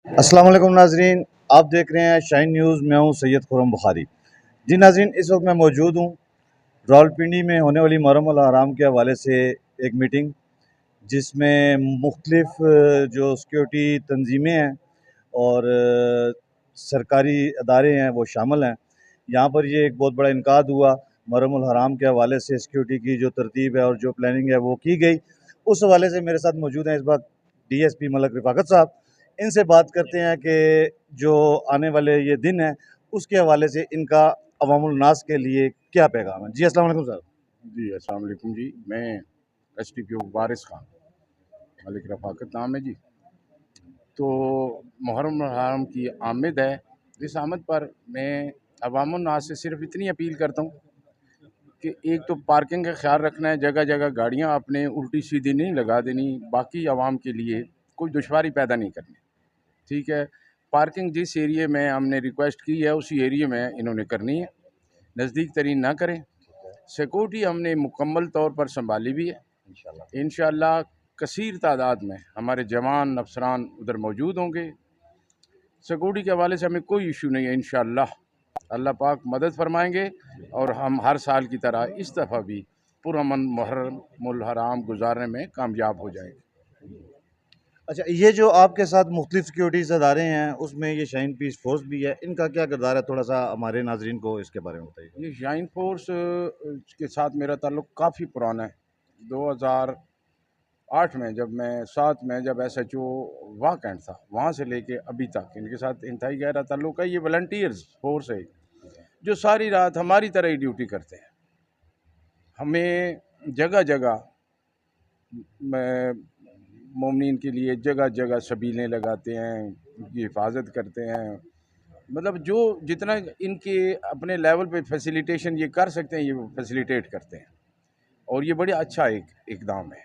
अस्सलाम वालेकुम नाजरीन, आप देख रहे हैं शाइन न्यूज़। मैं हूं सैयद खुरम बुखारी। जी नाजरीन, इस वक्त मैं मौजूद हूं रावलपिंडी में होने वाली मुहर्रम अल हराम के हवाले से एक मीटिंग, जिसमें मुख्तलिफ जो सिक्योरिटी तंजीमें हैं और सरकारी अदारे हैं वो शामिल हैं। यहाँ पर ये एक बहुत बड़ा इनकाद हुआ मुहर्रम अल हराम के हवाले से। सिक्योरिटी की जो तरतीब है और जो प्लानिंग है वो की गई। उस हवाले से मेरे साथ मौजूद हैं इस वक्त DSP मलक रफ़ाकत साहब। इनसे बात करते हैं कि जो आने वाले ये दिन है उसके हवाले से इनका अवामुल नास के लिए क्या पैगाम है। जी अस्सलाम वालेकुम सर। जी अस्सलाम वालेकुम जी। मैं SDPO वारिस खान, मलिक रफ़ाकत नाम है जी। तो मुहर्रम हराम की आमद है। इस आमद पर मैं अवामुन नास से सिर्फ इतनी अपील करता हूँ कि एक तो पार्किंग का ख्याल रखना है, जगह जगह गाड़ियाँ आपने उल्टी सीधी नहीं लगा देनी, बाकी आवाम के लिए कोई दुश्वारी पैदा नहीं करनी। ठीक है, पार्किंग जिस एरिए में हमने रिक्वेस्ट की है उसी एरिए में इन्होंने करनी है, नज़दीक तरीन ना करें। सिक्योरिटी हमने मुकम्मल तौर पर संभाली भी है। इंशाअल्लाह कसीर तादाद में हमारे जवान अफसरान उधर मौजूद होंगे। सिक्योरिटी के हवाले से हमें कोई इशू नहीं है। इंशाअल्लाह अल्लाह पाक मदद फरमाएंगे और हम हर साल की तरह इस दफ़ा भी पुरअमन मुहर्रमुल हराम गुजारने में कामयाब हो जाएंगे। अच्छा, ये जो आपके साथ मुख्तलिफ सिक्योरिटीज़ अदारे हैं उसमें ये शाइन पीस फोर्स भी है, इनका क्या किरदार है? थोड़ा सा हमारे नाजरीन को इसके बारे में बताइए। ये शाइन फोर्स के साथ मेरा ताल्लुक़ काफ़ी पुराना है। 2008 में जब मैं 7 में जब SHO वाह कैंट था, वहाँ से लेके अभी तक इनके साथ इंतहाई गहरा ताल्लुक़ है। ये वॉलंटियर्स फोर्स है जो सारी रात हमारी तरह ही ड्यूटी करते हैं। हमें जगह जगह मोमिन के लिए जगह जगह सबीलें लगाते हैं, उनकी हिफाजत करते हैं। मतलब जो जितना इनके अपने लेवल पे फैसिलिटेशन ये कर सकते हैं ये फैसिलिटेट करते हैं और ये बड़ा अच्छा एक इकदाम है।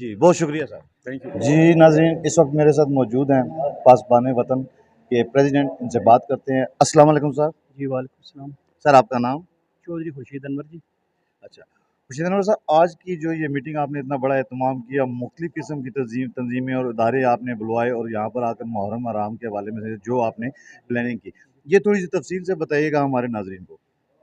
जी बहुत शुक्रिया सर। Thank you. जी नाजरीन, इस वक्त मेरे साथ मौजूद हैं पासबान वतन के प्रेसिडेंट। इनसे बात करते हैं। अस्सलाम वालेकुम सर। जी वालेकुम सलाम। सर आपका नाम? चौधरी खुर्शीद अनवर जी। अच्छा, खुर्शीद अनवर साहब, आज की जो ये मीटिंग आपने इतना बड़ा एहतमाम किया, मुख्तलिफ़ किस्म की तंजीमें और इदारे आपने बुलवाए और यहाँ पर आकर मुहर्रम हराम के हवाले में से जो आपने प्लानिंग की, ये थोड़ी सी तफसील से बताइएगा हमारे नाजरीन को।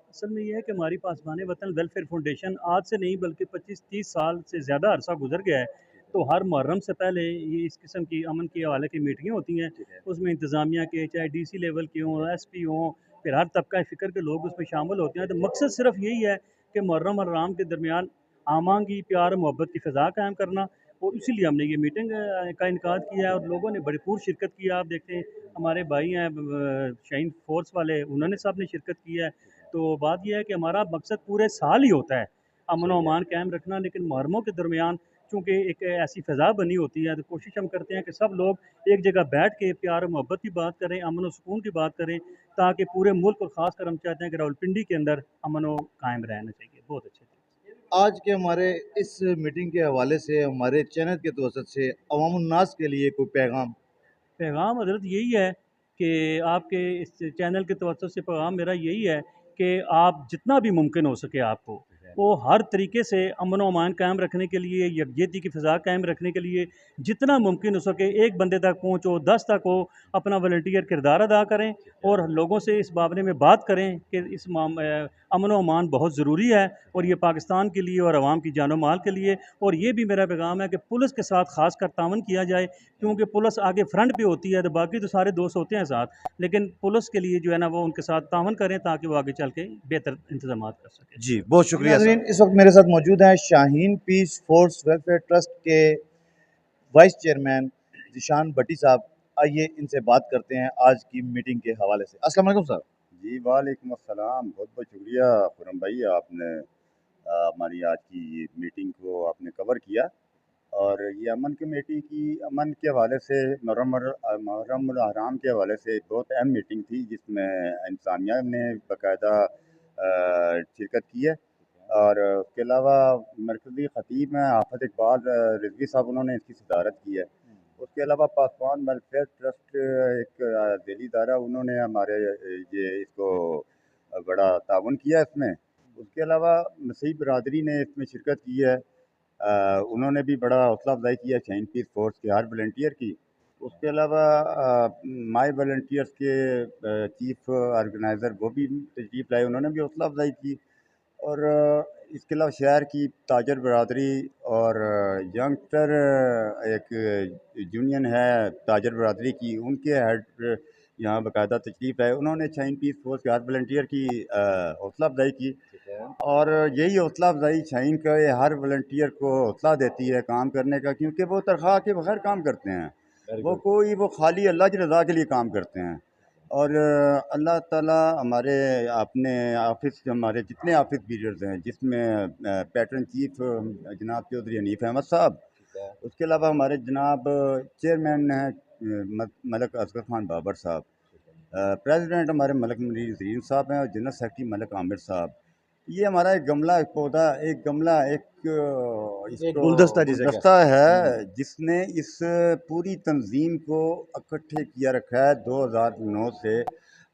असल में ये है कि हमारी पासबान वतन वेलफेयर फाउंडेशन आज से नहीं बल्कि 25-30 साल से ज़्यादा अरसा गुजर गया है। तो हर मुहर्रम से पहले ये इस किस्म की अमन के हवाले की मीटिंगें होती हैं। उसमें इंतज़ामिया के चाहे DC लेवल के हों, SP हों, फिर हर तबका फ़िक्र के लोग उसमें शामिल होते हैं। तो मकसद सिर्फ यही है कि मुहर्रम और हराम के दरमियान आमा की प्यार और मोहब्बत की फ़िज़ा कायम करना। और इसीलिए हमने ये मीटिंग का इनकाद किया है और लोगों ने भरपूर शिरकत की है। आप देखते हैं हमारे भाई हैं शाइन फोर्स वाले, उन्होंने सब ने शिरकत की है। तो बात यह है कि हमारा मकसद पूरे साल ही होता है अमन व अमान कायम रखना, लेकिन मुहर्रमों के दरमियान चूँकि एक ऐसी फ़िज़ा बनी होती है तो कोशिश हम करते हैं कि सब लोग एक जगह बैठ के प्यार और मोहब्बत की बात करें, अमन व सुकून की बात करें, ताकि पूरे मुल्क और ख़ास कर हम चाहते हैं कि रावलपिंडी के अंदर अमन व कायम रहना चाहिए। बहुत अच्छे से। आज के हमारे इस मीटिंग के हवाले से हमारे चैनल के तवसत से अवामुन नास के लिए कोई पैगाम? पैगाम हज़रत यही है कि आपके इस चैनल के तवज्जो से पैगाम मेरा यही है कि आप जितना भी मुमकिन हो सके आपको, वो हर तरीके से अमन व अमान कायम रखने के लिए, यकजहती की फ़िज़ा कायम रखने के लिए जितना मुमकिन हो सके एक बंदे तक पहुँचो, 10 तक हो, अपना वॉलंटियर किरदार अदा करें और लोगों से इस बारे में बात करें कि अमन व अमान बहुत ज़रूरी है और ये पाकिस्तान के लिए और आवाम की जानो माल के लिए। और ये भी मेरा पैगाम है कि पुलिस के साथ ख़ास कर तावन किया जाए, क्योंकि पुलिस आगे फ्रंट पे होती है तो बाकी तो सारे दोस्त होते हैं साथ, लेकिन पुलिस के लिए जो है ना वो उनके साथ तावन करें ताकि वो आगे चल के बेहतर इंतजाम कर सकें। जी बहुत शुक्रिया नाजरीन, इस वक्त मेरे साथ मौजूद हैं Shaheen peace force welfare trust के वाइस चेयरमैन जिशान भट्टी साहब। आइए इनसे बात करते हैं आज की मीटिंग के हवाले से। अस्सलाम वालेकुम सर। जी वालेकुम अस्सलाम। बहुत बहुत शुक्रिया खुरम भाई, आपने हमारी आज की ये मीटिंग को आपने कवर किया। और ये अमन कमेटी की अमन के हवाले से मुहर्रम हराम के हवाले से एक बहुत अहम मीटिंग थी, जिसमें इंसानिया ने बाकायदा शिरकत की है। और उसके अलावा मरकज़ी ख़तीब हैं आफत इकबाल रिजवी साहब, उन्होंने इसकी सदारत की है। उसके अलावा पासवान वेलफेयर ट्रस्ट एक दिली इदारा, उन्होंने हमारे ये इसको बड़ा ताउन किया इसमें। उसके अलावा मसीह बरदरी ने इसमें शिरकत की है। उन्होंने भी बड़ा हौसला अफजाई किया शाहीन पीस फोर्स के हर वॉलंटियर की। उसके अलावा माई वॉलंटियर्स के चीफ ऑर्गेनाइज़र वो भी तशरीफ़ लाए, उन्होंने भी हौसला अफजाई की। और इसके अलावा शहर की ताजर बरादरी और यंगस्टर एक यूनियन है ताजर बरादरी की, उनके हेड यहाँ बाकायदा तशरीफ़ है। उन्होंने शाइन पीस फोर्स के हर वॉलंटियर की हौसला अफजाई की। और यही हौसला अफजाई शाइन का ये हर वॉलंटियर को हौसला देती है काम करने का, क्योंकि वो तनख्वाह के बगैर काम करते हैं। वो खाली अल्लाह की रज़ा के लिए काम करते हैं। और अल्लाह ताला हमारे अपने ऑफिस हमारे जितने ऑफिस लीडर्स हैं, जिसमें पैटर्न चीफ जनाब चौधरी हनीफ अहमद साहब, उसके अलावा हमारे जनाब चेयरमैन हैं मलक असगर खान बाबर साहब, प्रेसिडेंट हमारे मलक मनीर ज़रीन साहब हैं, और जनरल सेक्रेटरी मलक आमिर साहब। ये हमारा एक गमला, एक पौधा, एक गमला, एक गुलदस्ता जिसे गुलदस्ता है जिसने इस पूरी तंजीम को इकट्ठे किया रखा है 2009 से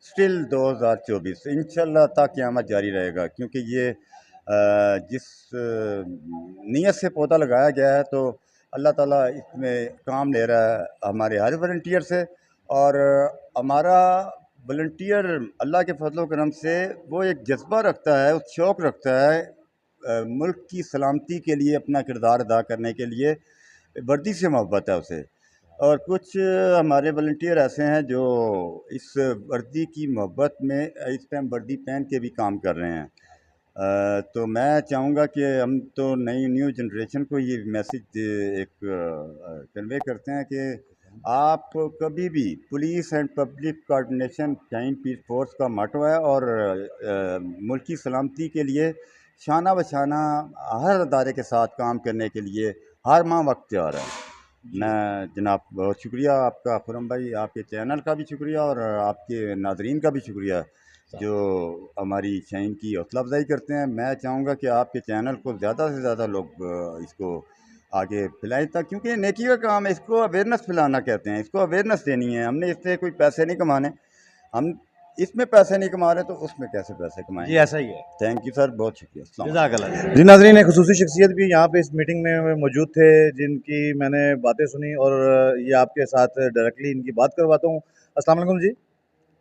स्टिल 2024 इंशाल्लाह तक क़यामत जारी रहेगा। क्योंकि ये जिस नीयत से पौधा लगाया गया है, तो अल्लाह ताला इसमें काम ले रहा है हमारे हर वॉलंटियर से। और हमारा वॉलंटियर अल्लाह के फजल करम से वो एक जज्बा रखता है, उस शौक़ रखता है मुल्क की सलामती के लिए अपना किरदार अदा करने के लिए, वर्दी से मोहब्बत है उसे। और कुछ हमारे वॉलंटियर ऐसे हैं जो इस वर्दी की मोहब्बत में इस टाइम वर्दी पहन के भी काम कर रहे हैं। तो मैं चाहूँगा कि हम तो नई न्यू जनरेशन को ये मैसेज एक कन्वे करते हैं कि आप कभी भी police and public coordination shine peace force का मोटो है, और मुल्क की सलामती के लिए शाना बशाना हर अदारे के साथ काम करने के लिए हर माह वक्त तैयार है। मैं जनाब बहुत शुक्रिया आपका खुरम भाई, आपके चैनल का भी शुक्रिया और आपके नाजरीन का भी शुक्रिया जो हमारी शाइन की हौसला अफजाई करते हैं। मैं चाहूँगा कि आपके चैनल को ज़्यादा से ज़्यादा लोग इसको आगे फैलाएं, तक क्योंकि ये नेकी का काम है, इसको अवेयरनेस फैलाना कहते हैं, इसको अवेयरनेस देनी है। हमने इससे कोई पैसे नहीं कमाने, हम इसमें पैसे नहीं कमा रहे तो उसमें कैसे पैसे जी कमाएंगे। ऐसा ही है। थैंक यू सर, बहुत शुक्रिया। अस्सलाम वालेकुम। जज़ाकल्लाह। जी नाज़रीन, एक ख़ुसूसी शख्सियत भी यहाँ पे इस मीटिंग में मौजूद थे, जिनकी मैंने बातें सुनी और ये आपके साथ डायरेक्टली इनकी बात करवाता हूँ। अस्सलाम वालेकुम जी।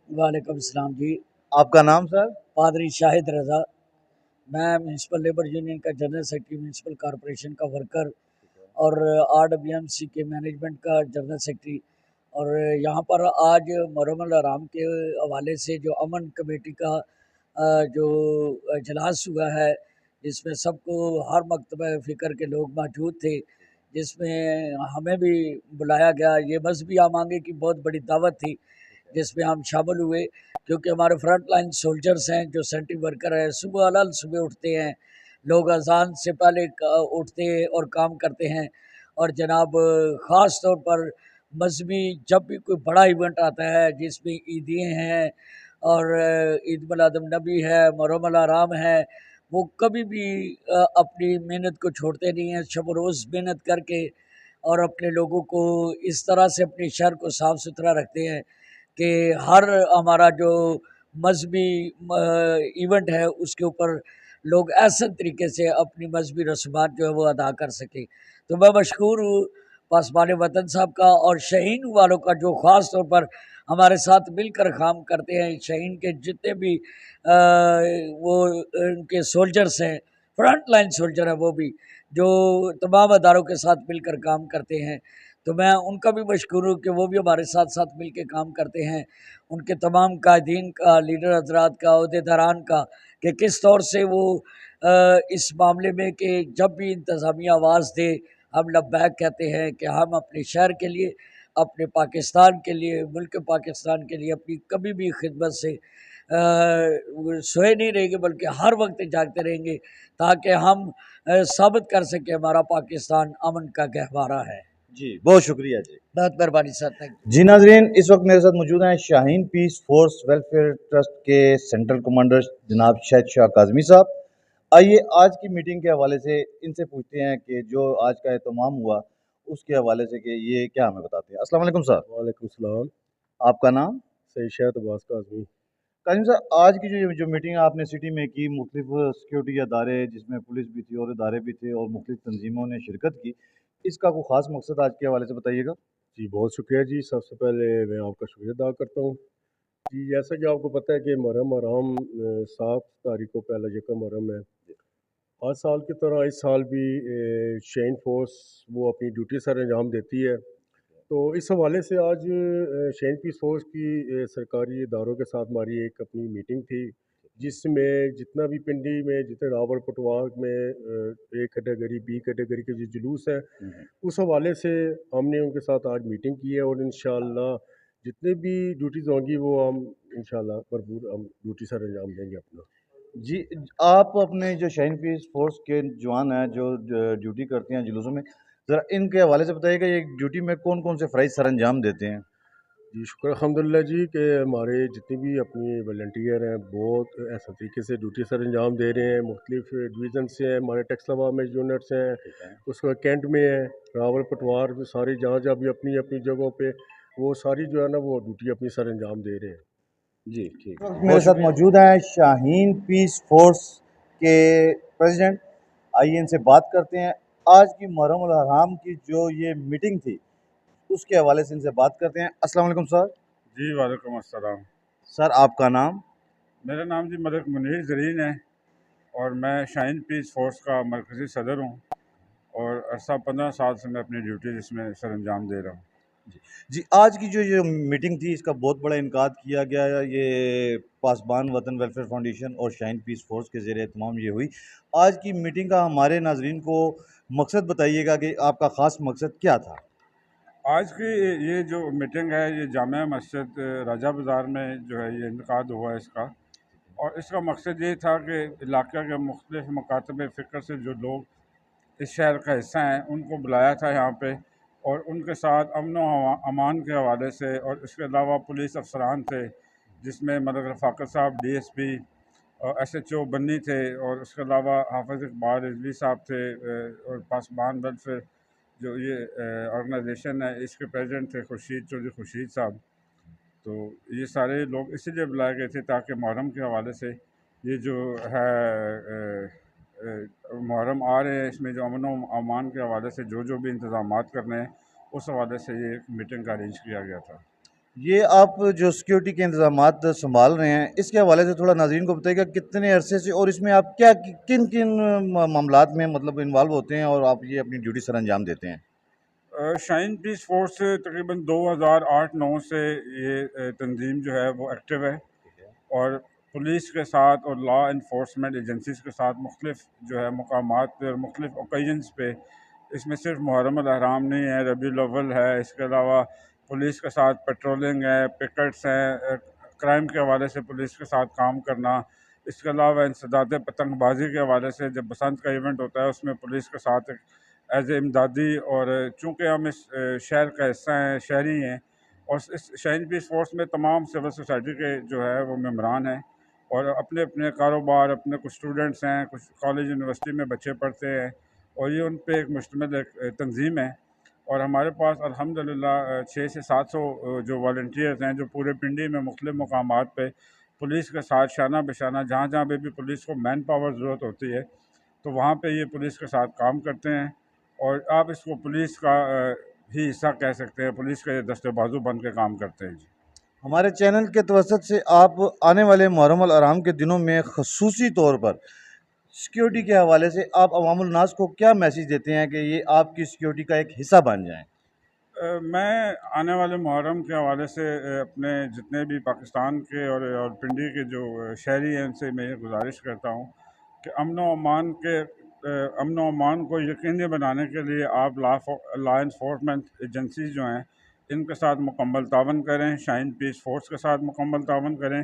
वालेकुम सलाम जी। आपका नाम सर? पादरी शाहिद रज़ा। मैं म्यूनसिपल लेबर यूनियन का जनरल सेक्रेटरी, म्यूनसिपल कॉरपोरेशन का वर्कर और RWMC के मैनेजमेंट का जनरल सेक्रेटरी। और यहाँ पर आज मुहर्रम अल हराम के हवाले से जो अमन कमेटी का जो इजलास हुआ है, जिसमें सबको हर मकतबा फ़िक्र के लोग मौजूद थे, जिसमें हमें भी बुलाया गया। ये मजहबी आमांगे की बहुत बड़ी दावत थी जिसमें हम शामिल हुए, क्योंकि हमारे फ्रंट लाइन सोल्जर्स हैं जो सेंट्री वर्कर हैं। सुबह उठते हैं लोग, अजान से पहले उठते और काम करते हैं। और जनाब ख़ास तौर पर मजहबी जब भी कोई बड़ा इवेंट आता है, जिसमें ईदें हैं और ईद मिलादुन नबी है, मुहर्रम अल हराम है, वो कभी भी अपनी मेहनत को छोड़ते नहीं हैं। शब रोज़ मेहनत करके और अपने लोगों को इस तरह से अपने शहर को साफ़ सुथरा रखते हैं कि हर हमारा जो मजहबी इवेंट है उसके ऊपर लोग ऐसे तरीके से अपनी मजहबी रस्मात जो है वो अदा कर सकें। तो मैं मशकूर हूँ पासबान वतन साहब का और शहीन वालों का, जो ख़ास तौर पर हमारे साथ मिलकर काम करते हैं। शहीन के जितने भी वो उनके सोल्जर्स हैं, फ्रंट लाइन सोल्जर हैं, वो भी जो तमाम अदारों के साथ मिलकर काम करते हैं। तो मैं उनका भी मशकूर हूँ कि वो भी हमारे साथ साथ मिल के काम करते हैं। उनके तमाम कायदीन का, लीडर हजरात का, अहदेदारान का, कि किस तौर से वो इस मामले में कि जब भी इंतज़ामिया आवाज़ दे, हम लब्बैक कहते हैं कि हम अपने शहर के लिए, अपने पाकिस्तान के लिए, मुल्क पाकिस्तान के लिए अपनी कभी भी खिदमत से सोए नहीं रहेंगे, बल्कि हर वक्त जागते रहेंगे, ताकि हम साबित कर सकें हमारा पाकिस्तान अमन का गहवारा है। जी बहुत शुक्रिया जी। बहुत मेहरबानी सर, थैंक यू। जी नाज़रीन, इस वक्त मेरे साथ मौजूद हैं Shaheen peace force welfare trust के सेंट्रल कमांडर जनाब शाहिद शाह काज़मी साहब। आइए आज की मीटिंग के हवाले से इनसे पूछते हैं कि जो आज का एहतमाम हुआ उसके हवाले से कि ये क्या हमें बताते हैं। अस्सलाम वालेकुम सर। वालेकुम सलाम। आपका नाम? सैयद शाहिद अब्बास काज़मी। काज़मी साहब, आज की जो मीटिंग आपने सिटी में की, मुख्तलिफ सिक्योरिटी अदारे जिसमें पुलिस भी थी और इदारे भी थे और मुख्तलिफ तंजीमों ने शिरकत की, इसका कोई ख़ास मकसद आज के हवाले से बताइएगा। जी बहुत शुक्रिया जी। सबसे पहले मैं आपका शुक्रिया अदा करता हूँ जी। जैसा कि आपको पता है कि मुहर्रम हराम 7 तारीख को पहला यकम मुहर्रम है। हर साल की तरह इस साल भी शेन फोर्स वो अपनी ड्यूटी सर अंजाम देती है। तो इस हवाले से आज शेन पीस फोर्स की सरकारी इदारों के साथ हमारी एक अपनी मीटिंग थी, जिसमें जितना भी पिंडी में जितने रावल पटवार में ए कैटेगरी बी कैटेगरी के जो जुलूस है, उस हवाले से हमने उनके साथ आज मीटिंग की है और इंशाल्लाह जितने भी ड्यूटीज़ होंगी वो हम इंशाल्लाह भरपूर हम ड्यूटी सर अंजाम देंगे अपना। जी, आप अपने जो शाइन पीस फ़ोर्स के जवान हैं, जो ड्यूटी करते हैं जुलूसों में, ज़रा इनके हवाले से बताइएगा, ये ड्यूटी में कौन-कौन से फ़राइज़ सरअंजाम देते हैं? जी शुक्र अल्हम्दुलिल्लाह जी कि हमारे जितने भी अपनी वॉलंटियर हैं बहुत ऐसा तरीके से ड्यूटी सर अंजाम दे रहे हैं। मुख्तलिफ डिवीज़न से हैं, हमारे टेक्सलावा में यूनिट्स हैं, उसके कैंट में है, रावल पटवार में, सारी जहाँ जहाँ भी अपनी अपनी जगहों पे वो सारी जो है ना वो ड्यूटी अपनी सर अंजाम दे रहे हैं। जी, ठीक है। मेरे साथ मौजूद हैं शाहीन पीस फ़ोर्स के प्रेसिडेंट। आइए इनसे बात करते हैं। आज की मुहर्रम उल हराम की जो ये मीटिंग थी, उसके हवाले से इनसे बात करते हैं। अस्सलाम वालेकुम सर। जी वालेकुम अस्सलाम। सर आपका नाम? मेरा नाम जी मलिक मुनीर ज़रीन है और मैं शाइन पीस फ़ोर्स का मरकज़ी सदर हूँ और अरसा 15 साल से मैं अपनी ड्यूटी इसमें सर अंजाम दे रहा हूँ। जी, आज की जो ये मीटिंग थी, इसका बहुत बड़ा इनकाद किया गया है। ये पासबान वतन वेलफेयर फाउंडेशन और शाइन पीस फ़ोर्स के ज़ेरे एहतमाम ये हुई। आज की मीटिंग का हमारे नाज़रीन को मकसद बताइएगा कि आपका ख़ास मकसद क्या था? आज की ये जो मीटिंग है ये जामिया मस्जिद राजा बाज़ार में जो है ये इनकाद हुआ है इसका, और इसका मकसद ये था कि इलाक़े के मुख्तलिफ़ मकातब फ़िक्र से जो लोग इस शहर का हिस्सा हैं उनको बुलाया था यहाँ पे, और उनके साथ अमन व अमान के हवाले से, और इसके अलावा पुलिस अफसरान थे जिसमें मलिक रफ़ाकत साहब DSP और SHO बन्नी थे, और उसके अलावा हाफ़िज़ इकबाल रिजवी साहब थे, और पासबान वेलफेयर जो ये ऑर्गेनाइजेशन है इसके प्रेसिडेंट थे खुर्शीद चौधरी खुर्शीद साहब। तो ये सारे लोग इसीलिए बुलाए गए थे ताकि मुहर्रम के हवाले से ये जो है मुहर्रम आ रहे हैं, इसमें जो अमन व अमान के हवाले से जो जो भी इंतज़ामात करने हैं उस हवाले से ये मीटिंग का अरेंज किया गया था। ये आप जो सिक्योरिटी के इंतज़ामात सँभाल रहे हैं, इसके हवाले से थोड़ा नाज़रीन को बताइएगा कितने अरसे से, और इसमें आप क्या किन-किन मामलात में मतलब इन्वॉल्व होते हैं और आप ये अपनी ड्यूटी सरअंजाम देते हैं? शाइन पीस फोर्स तकरीबन 2008-9 से ये तंजीम जो है वो एक्टिव है, और पुलिस के साथ और लॉ इन्फोर्समेंट एजेंसीज के साथ मुख्तलिफ जो है मकामात पे और मुख्तलिफ ओकेजन्स पे, इसमें सिर्फ मुहर्रम अल हराम नहीं है, रबीउल अव्वल है, इसके अलावा पुलिस के साथ पेट्रोलिंग है, पिकट्स हैं, क्राइम के हवाले से पुलिस के साथ काम करना, इसके अलावा इंसदाद पतंगबाजी के हवाले से जब बसंत का इवेंट होता है उसमें पुलिस के साथ एज ए इमदादी, और चूँकि हम इस शहर का हिस्सा हैं, शहरी हैं, और इस शाइन पीस फोर्स में तमाम सिविल सोसाइटी के जो है वो मेम्बरान हैं, और अपने अपने कारोबार, अपने कुछ स्टूडेंट्स हैं, कुछ कॉलेज यूनिवर्सिटी में बच्चे पढ़ते हैं, और ये उन पे एक मुश्तमिल एक तंजीम है। और हमारे पास अल्हम्दुलिल्लाह 600 से 700 जो वॉलंटियर्स हैं जो पूरे पिंडी में मुख्तलिफ़ मकामात पे पुलिस के साथ शाना बशाना जहाँ जहाँ पे भी पुलिस को मैन पावर ज़रूरत होती है तो वहाँ पे ये पुलिस के साथ काम करते हैं, और आप इसको पुलिस का ही हिस्सा कह सकते हैं, पुलिस के दस्ते बाजू बन के काम करते हैं जी। हमारे चैनल के तवसत से आप आने वाले मुहर्रम अल हराम के दिनों में ख़ुसूसी तौर पर सिक्योरिटी के हवाले से आप अवामुल नास को क्या मैसेज देते हैं कि ये आपकी सिक्योरिटी का एक हिस्सा बन जाएँ? मैं आने वाले मुहर्रम के हवाले से अपने जितने भी पाकिस्तान के और पिंडी के जो शहरी हैं उनसे मैं ये गुजारिश करता हूँ कि अमन व अमान को यकीनी बनाने के लिए आप लॉ इन्फोर्समेंट एजेंसीज जो हैं इनके साथ मुकम्मल तावन करें, शाइन पीस फोर्स के साथ मुकम्मल तावन करें,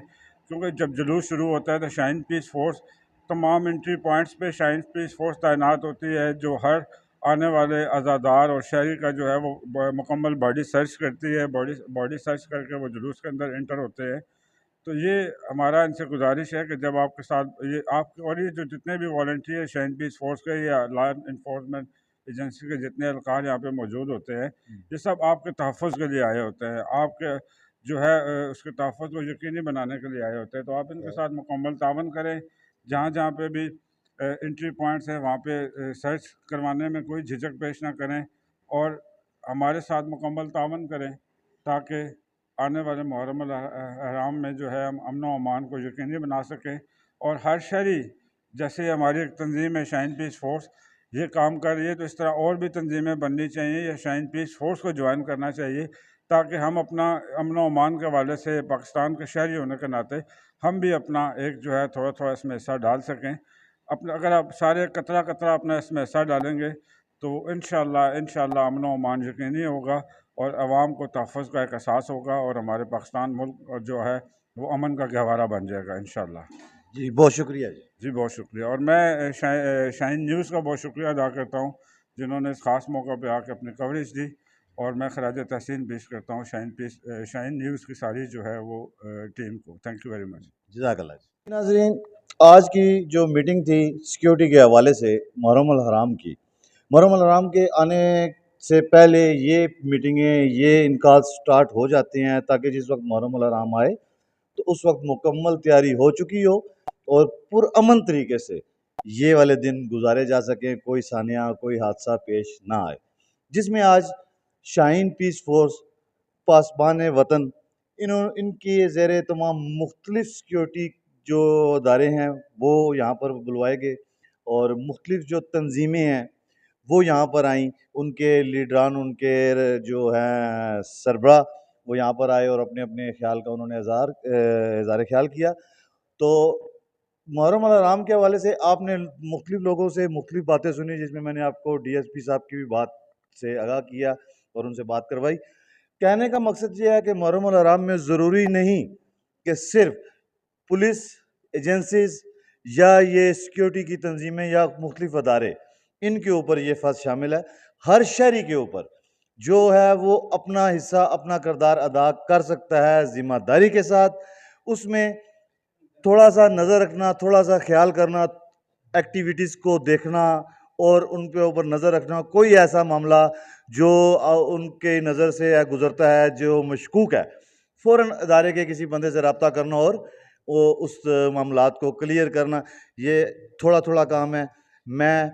क्योंकि जब जुलूस शुरू होता है तो शाइन पीस फोर्स तमाम एंट्री पॉइंट्स पे शाइन पीस फोर्स तैनात होती है जो हर आने वाले अज़ादार और शहरी का जो है वो मुकम्मल बॉडी सर्च करती है, बॉडी सर्च करके वो जुलूस के अंदर इंटर होते हैं। तो ये हमारा इनसे गुजारिश है कि जब आपके साथ ये आप और ये जो जितने भी वॉलंटियर शाइन पीस फोर्स के या लॉ इन्फोर्समेंट एजेंसी के जितने एहलकार यहाँ पे मौजूद होते हैं, ये सब आपके तहफ़्फ़ुज़ के लिए आए होते हैं, आपके जो है उसके तहफ़्फ़ुज़ को यकीनी बनाने के लिए आए होते हैं। तो आप इनके साथ मुकम्मल तावन करें, जहाँ जहाँ पे भी एंट्री पॉइंट्स हैं वहाँ पे सर्च करवाने में कोई झिझक पेश ना करें, और हमारे साथ मुकम्मल तावन करें ताकि आने वाले मुहर्रम अल हराम में जो है हम अमन व अमान को यकीनी बना सकें। और हर शहरी, जैसे हमारी एक तंजीम है शाइन पीस फोर्स, ये काम कर रही है, तो इस तरह और भी तंजीमें बननी चाहिए या शाइन पीस फोर्स को ज्वाइन करना चाहिए ताकि हम अपना अमन व अमान के हवाले से पाकिस्तान के शहरी होने के नाते हम भी अपना एक जो है थोड़ा थोड़ा इसमें हिस्सा डाल सकें। अपना अगर आप सारे कतरा कतरा अपना इसमें हिस्सा डालेंगे तो इंशाअल्लाह अमन व अमान यकीनी होगा और आवाम को तहफ़्फ़ुज़ का एक एहसास होगा और हमारे पाकिस्तान मुल्क जो है वो अमन का गहवारा बन जाएगा इंशाअल्लाह। जी बहुत शुक्रिया जी। जी बहुत शुक्रिया। और मैं शाइन न्यूज़ का बहुत शुक्रिया अदा करता हूँ जिन्होंने इस ख़ास मौका पे आके अपनी कवरेज दी, और मैं खराज तहसीन पेश करता हूँ शाइन न्यूज़ की सारी जो है वो टीम को। Thank you very much. जज़ाकल्लाह जी। नाज़रीन, आज की जो मीटिंग थी सिक्योरिटी के हवाले से मुहर्रम अल हराम की, मुहर्रम अल हराम के आने से पहले ये मीटिंगें, ये इनका स्टार्ट हो जाते हैं ताकि जिस वक्त मुहर्रम अल हराम आए तो उस वक्त मुकम्मल तैयारी हो चुकी हो और पुरअमन तरीके से ये वाले दिन गुजारे जा सकें, कोई सानिया कोई हादसा पेश ना आए। जिसमें आज शाइन पीस फोर्स, पासबान वतन, इनकी ज़ेर तमाम मुख्तलिफ सिक्योरिटी जो अदारे हैं वो यहाँ पर बुलवाए गए और मुख्तलिफ जो तंजीमें हैं वो यहाँ पर आईं, उनके लीडरान, उनके जो हैं सरबराह वो यहाँ पर आए और अपने अपने ख्याल का उन्होंने इज़हार ख्याल किया। तो मुहर्रम अल हराम के हवाले से आपने मुख्तलिफ लोगों से मुख्तलिफ बातें सुनी, जिसमें मैंने आपको डीएसपी साहब की भी बात से आगाह किया और उनसे बात करवाई। कहने का मकसद ये है कि मुहर्रम अल हराम में ज़रूरी नहीं कि सिर्फ पुलिस एजेंसीज़ या ये सिक्योरिटी की तंजीमें या मुख्तलिफ अदारे, इनके ऊपर ये फ़र्ज़ शामिल है। हर शहरी के ऊपर जो है वो अपना हिस्सा, अपना किरदार अदा कर सकता है ज़िम्मेदारी के साथ। उसमें थोड़ा सा नज़र रखना, थोड़ा सा ख्याल करना, एक्टिविटीज़ को देखना और उन पे ऊपर नज़र रखना। कोई ऐसा मामला जो उनके नज़र से गुज़रता है जो मशकूक है, फ़ौरन अदारे के किसी बंदे से रब्ता करना और वो उस मामलात को क्लियर करना। ये थोड़ा थोड़ा काम है। मैं,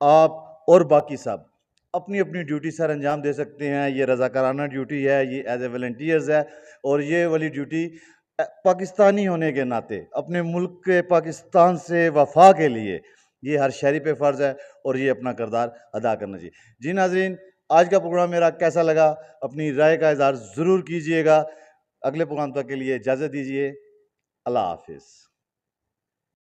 आप और बाकी सब अपनी अपनी ड्यूटी सर अंजाम दे सकते हैं। ये रज़ाकाराना ड्यूटी है, ये एज ए वॉलंटियर्स है और ये वाली ड्यूटी पाकिस्तानी होने के नाते अपने मुल्क के पाकिस्तान से वफा के लिए ये हर शहरी पे फ़र्ज़ है और ये अपना किरदार अदा करना चाहिए। जी नाज़रीन, आज का प्रोग्राम मेरा कैसा लगा अपनी राय का इज़हार ज़रूर कीजिएगा। अगले प्रोग्राम तक के लिए इजाज़त दीजिए। अल्लाह हाफ़िज़।